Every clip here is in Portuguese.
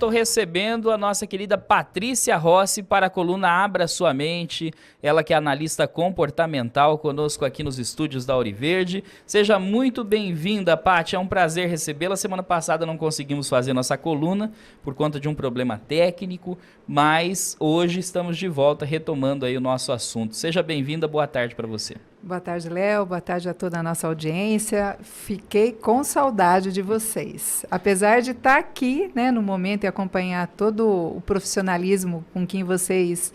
estou recebendo a nossa querida Patrícia Rossi para a coluna Abra Sua Mente. Ela que é analista comportamental conosco aqui nos estúdios da Auriverde. Seja muito bem-vinda, Paty. É um prazer recebê-la. Semana passada não conseguimos fazer nossa coluna por conta de um problema técnico, mas hoje estamos de volta retomando aí o nosso assunto. Seja bem-vinda, boa tarde para você. Boa tarde, Léo. Boa tarde a toda a nossa audiência. Fiquei com saudade de vocês. Apesar de estar aqui, né, no momento e acompanhar todo o profissionalismo com quem vocês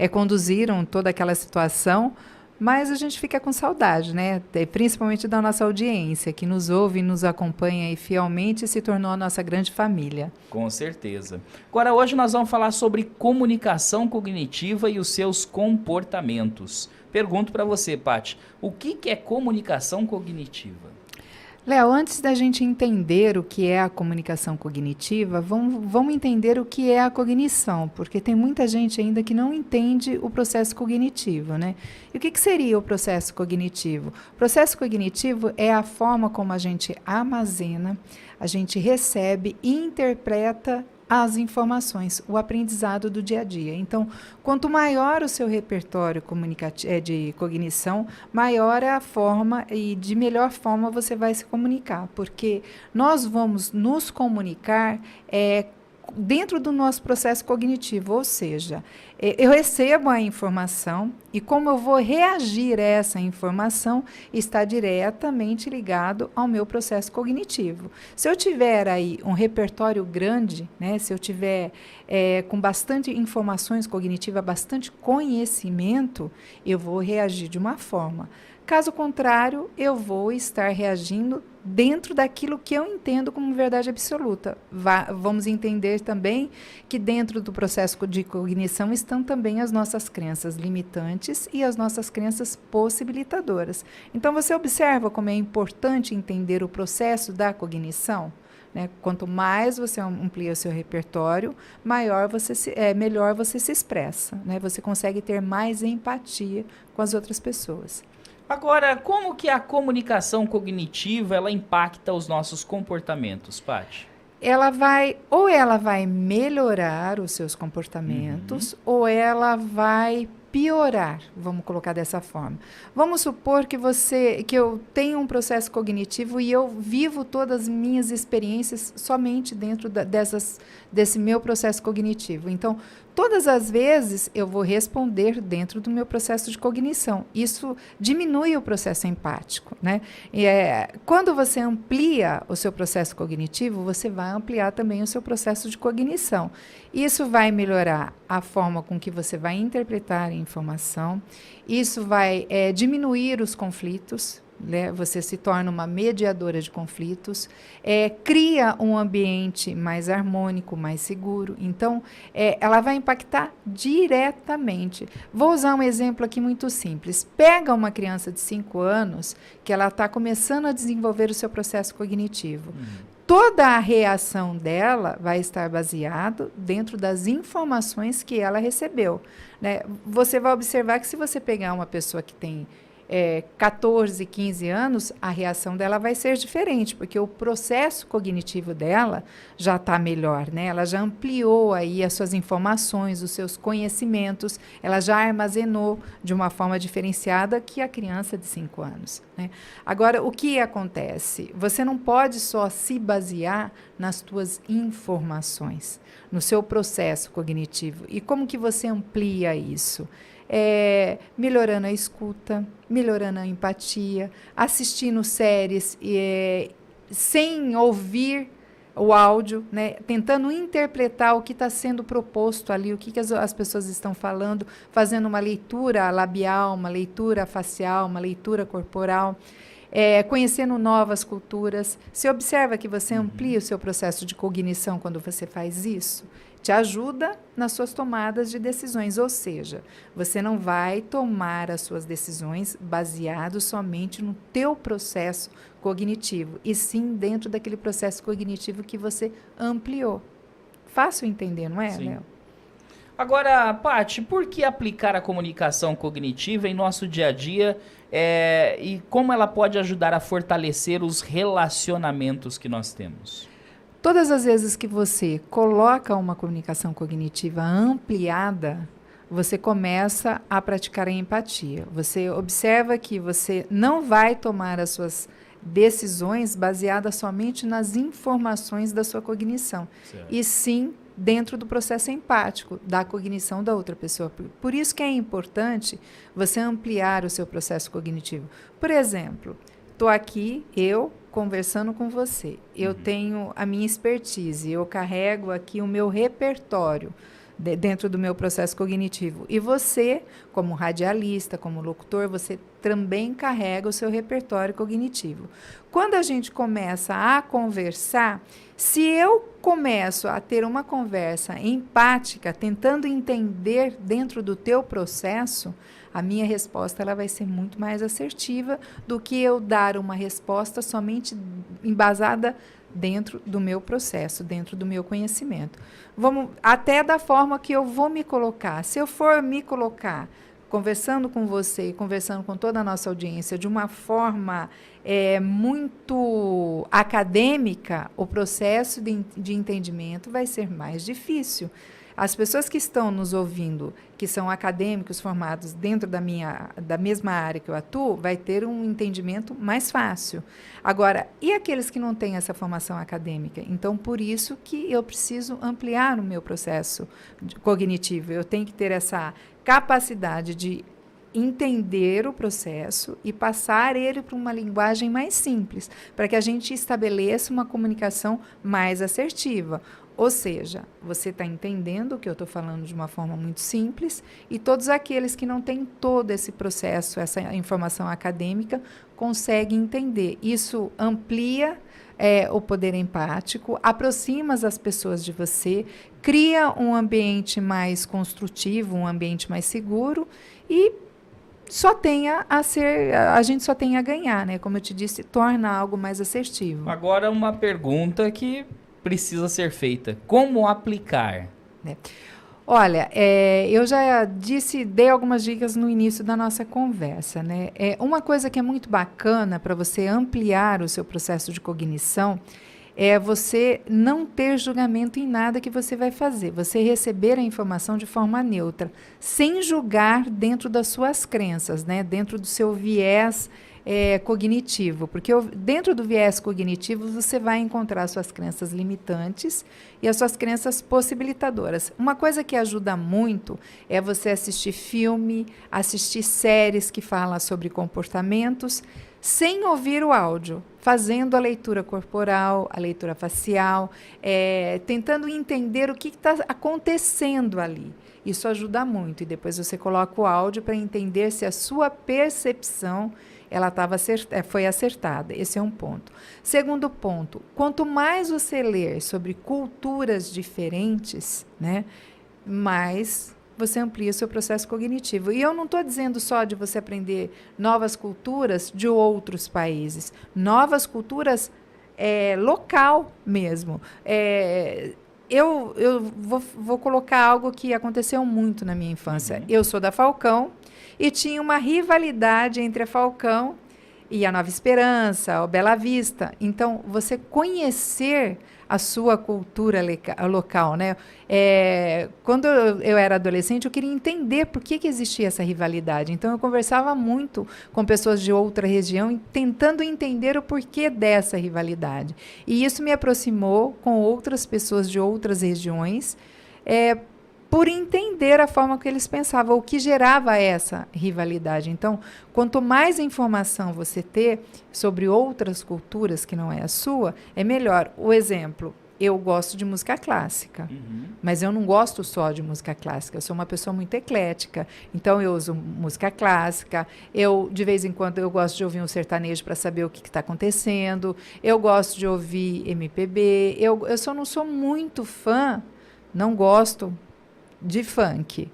conduziram toda aquela situação, mas a gente fica com saudade, né? Principalmente da nossa audiência, que nos ouve e nos acompanha e fielmente se tornou a nossa grande família. Com certeza. Agora, hoje nós vamos falar sobre comunicação cognitiva e os seus comportamentos. Pergunto para você, Paty, o que é comunicação cognitiva? Léo, antes da gente entender o que é a comunicação cognitiva, vamos entender o que é a cognição, porque tem muita gente ainda que não entende o processo cognitivo, né? E o que seria o processo cognitivo? O processo cognitivo é a forma como a gente armazena, a gente recebe e interpreta as informações, o aprendizado do dia a dia. Então, quanto maior o seu repertório de cognição, maior é a forma e de melhor forma você vai se comunicar, porque nós vamos nos comunicar dentro do nosso processo cognitivo, ou seja, eu recebo a informação e como eu vou reagir a essa informação está diretamente ligado ao meu processo cognitivo. Se eu tiver aí um repertório grande, né, se eu tiver com bastante informações cognitivas, bastante conhecimento, eu vou reagir de uma forma. Caso contrário, eu vou estar reagindo dentro daquilo que eu entendo como verdade absoluta. Vamos entender também que dentro do processo de cognição estão também as nossas crenças limitantes e as nossas crenças possibilitadoras. Então, você observa como é importante entender o processo da cognição? Né? Quanto mais você amplia o seu repertório, melhor você se expressa. Né? Você consegue ter mais empatia com as outras pessoas. Agora, como que a comunicação cognitiva ela impacta os nossos comportamentos, Paty? Ela vai melhorar os seus comportamentos, ou ela vai piorar, vamos colocar dessa forma. Vamos supor que eu tenho um processo cognitivo e eu vivo todas as minhas experiências somente dentro desse meu processo cognitivo. Então, todas as vezes eu vou responder dentro do meu processo de cognição. Isso diminui o processo empático, né? Quando você amplia o seu processo cognitivo, você vai ampliar também o seu processo de cognição. Isso vai melhorar a forma com que você vai interpretar a informação. Isso vai diminuir os conflitos. Né? Você se torna uma mediadora de conflitos, cria um ambiente mais harmônico, mais seguro. Então, ela vai impactar diretamente. Vou usar um exemplo aqui muito simples. Pega uma criança de 5 anos que ela está começando a desenvolver o seu processo cognitivo. Toda a reação dela vai estar baseada dentro das informações que ela recebeu. Né? Você vai observar que se você pegar uma pessoa que tem 14, 15 anos, a reação dela vai ser diferente, porque o processo cognitivo dela já está melhor, né? Ela já ampliou aí as suas informações, os seus conhecimentos, ela já armazenou de uma forma diferenciada que a criança de 5 anos. Né? Agora, o que acontece? Você não pode só se basear nas suas informações, no seu processo cognitivo. E como que você amplia isso? Melhorando a escuta, melhorando a empatia, assistindo séries sem ouvir o áudio, né? Tentando interpretar o que está sendo proposto ali, o que as pessoas estão falando, fazendo uma leitura labial, uma leitura facial, uma leitura corporal, conhecendo novas culturas. Você observa que você amplia o seu processo de cognição quando você faz isso? Te ajuda nas suas tomadas de decisões, ou seja, você não vai tomar as suas decisões baseado somente no teu processo cognitivo, e sim dentro daquele processo cognitivo que você ampliou. Fácil entender, não é, Léo? Agora, Paty, por que aplicar a comunicação cognitiva em nosso dia a dia e como ela pode ajudar a fortalecer os relacionamentos que nós temos? Todas as vezes que você coloca uma comunicação cognitiva ampliada, você começa a praticar a empatia. Você observa que você não vai tomar as suas decisões baseadas somente nas informações da sua cognição, e sim dentro do processo empático, da cognição da outra pessoa. Por isso que é importante você ampliar o seu processo cognitivo. Por exemplo, estou aqui, eu conversando com você, eu tenho a minha expertise, eu carrego aqui o meu repertório dentro do meu processo cognitivo. E você, como radialista, como locutor, você também carrega o seu repertório cognitivo. Quando a gente começa a conversar, se eu começo a ter uma conversa empática, tentando entender dentro do teu processo, a minha resposta ela vai ser muito mais assertiva do que eu dar uma resposta somente embasada dentro do meu processo, dentro do meu conhecimento. Vamos até da forma que eu vou me colocar. Se eu for me colocar conversando com você e conversando com toda a nossa audiência de uma forma muito acadêmica, o processo de entendimento vai ser mais difícil. As pessoas que estão nos ouvindo, que são acadêmicos formados dentro da mesma área que eu atuo, vai ter um entendimento mais fácil. Agora, e aqueles que não têm essa formação acadêmica? Então, por isso que eu preciso ampliar o meu processo cognitivo. Eu tenho que ter essa capacidade de entender o processo e passar ele para uma linguagem mais simples, para que a gente estabeleça uma comunicação mais assertiva. Ou seja, você está entendendo o que eu estou falando de uma forma muito simples, e todos aqueles que não têm todo esse processo, essa informação acadêmica, conseguem entender. Isso amplia o poder empático, aproxima as pessoas de você, cria um ambiente mais construtivo, um ambiente mais seguro, e a gente só tem a ganhar, né? Como eu te disse, torna algo mais assertivo. Agora uma pergunta que precisa ser feita. Como aplicar? Olha, eu já dei algumas dicas no início da nossa conversa, né? Uma coisa que é muito bacana para você ampliar o seu processo de cognição é você não ter julgamento em nada que você vai fazer. Você receber a informação de forma neutra, sem julgar dentro das suas crenças, né? Dentro do seu viés cognitivo, porque dentro do viés cognitivo você vai encontrar as suas crenças limitantes e as suas crenças possibilitadoras. Uma coisa que ajuda muito é você assistir filme, assistir séries que falam sobre comportamentos, sem ouvir o áudio, fazendo a leitura corporal, a leitura facial, tentando entender o que está acontecendo ali. Isso ajuda muito. E depois você coloca o áudio para entender se a sua percepção foi acertada. Esse é um ponto. Segundo ponto, quanto mais você ler sobre culturas diferentes, né, mais você amplia o seu processo cognitivo. E eu não estou dizendo só de você aprender novas culturas de outros países, novas culturas local mesmo. Eu vou colocar algo que aconteceu muito na minha infância. Eu sou da Falcão e tinha uma rivalidade entre a Falcão e a Nova Esperança, o Bela Vista. Então, você conhecer a sua cultura local, né? Quando eu era adolescente, eu queria entender por que existia essa rivalidade. Então, eu conversava muito com pessoas de outra região, tentando entender o porquê dessa rivalidade. E isso me aproximou com outras pessoas de outras regiões, por entender a forma que eles pensavam, o que gerava essa rivalidade. Então, quanto mais informação você ter sobre outras culturas que não é a sua, é melhor. O exemplo, eu gosto de música clássica, mas eu não gosto só de música clássica, eu sou uma pessoa muito eclética, então eu uso música clássica, de vez em quando eu gosto de ouvir um sertanejo para saber o que está acontecendo, eu gosto de ouvir MPB, eu só não sou muito fã, não gosto de funk,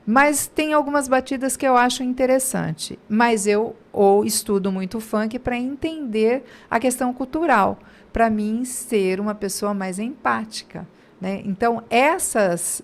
mas tem algumas batidas que eu acho interessante, mas eu estudo muito funk para entender a questão cultural, para mim ser uma pessoa mais empática, né? Então essas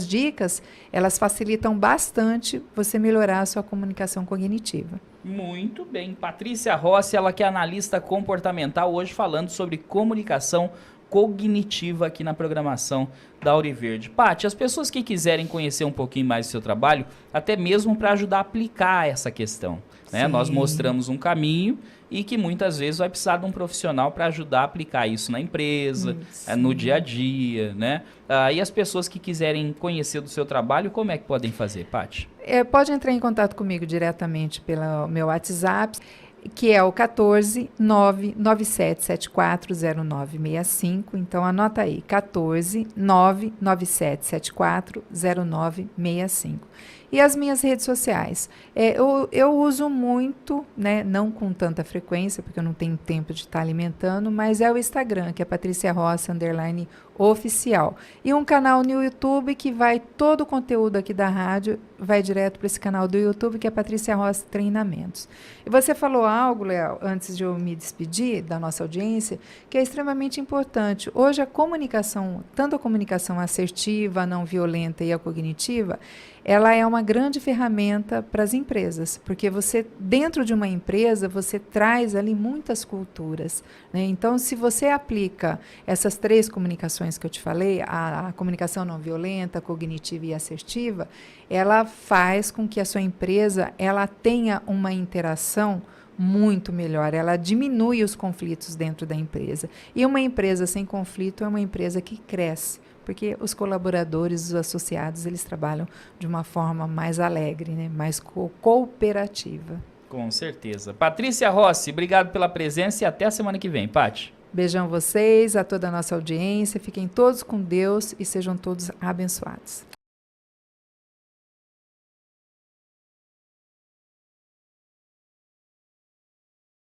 dicas, elas facilitam bastante você melhorar a sua comunicação cognitiva. Muito bem. Patrícia Rossi, ela que é analista comportamental, hoje falando sobre comunicação cognitiva aqui na programação da Auriverde. Paty, as pessoas que quiserem conhecer um pouquinho mais do seu trabalho, até mesmo para ajudar a aplicar essa questão, né? Nós mostramos um caminho e que muitas vezes vai precisar de um profissional para ajudar a aplicar isso na empresa, no dia a dia, né? E as pessoas que quiserem conhecer do seu trabalho, como é que podem fazer, Paty? Pode entrar em contato comigo diretamente pelo meu WhatsApp, que é o 14 997740965. Então, anota aí, 14 997740965. E as minhas redes sociais. Eu uso muito, né, não com tanta frequência, porque eu não tenho tempo de estar alimentando, mas é o Instagram, que é Patrícia Rossi, _oficial. E um canal no YouTube que vai, todo o conteúdo aqui da rádio, vai direto para esse canal do YouTube, que é Patrícia Rossi Treinamentos. E você falou algo, Léo, antes de eu me despedir da nossa audiência, que é extremamente importante. Hoje a comunicação, tanto a comunicação assertiva, a não violenta e a cognitiva, ela é uma grande ferramenta para as empresas, porque você, dentro de uma empresa, você traz ali muitas culturas, né? Então, se você aplica essas 3 comunicações que eu te falei, a comunicação não violenta, a cognitiva e assertiva, ela faz com que a sua empresa ela tenha uma interação muito melhor, ela diminui os conflitos dentro da empresa. E uma empresa sem conflito é uma empresa que cresce, porque os colaboradores, os associados, eles trabalham de uma forma mais alegre, né? Mais cooperativa. Com certeza. Patrícia Rossi, obrigado pela presença e até a semana que vem, Paty. Beijão vocês, a toda a nossa audiência, fiquem todos com Deus e sejam todos abençoados.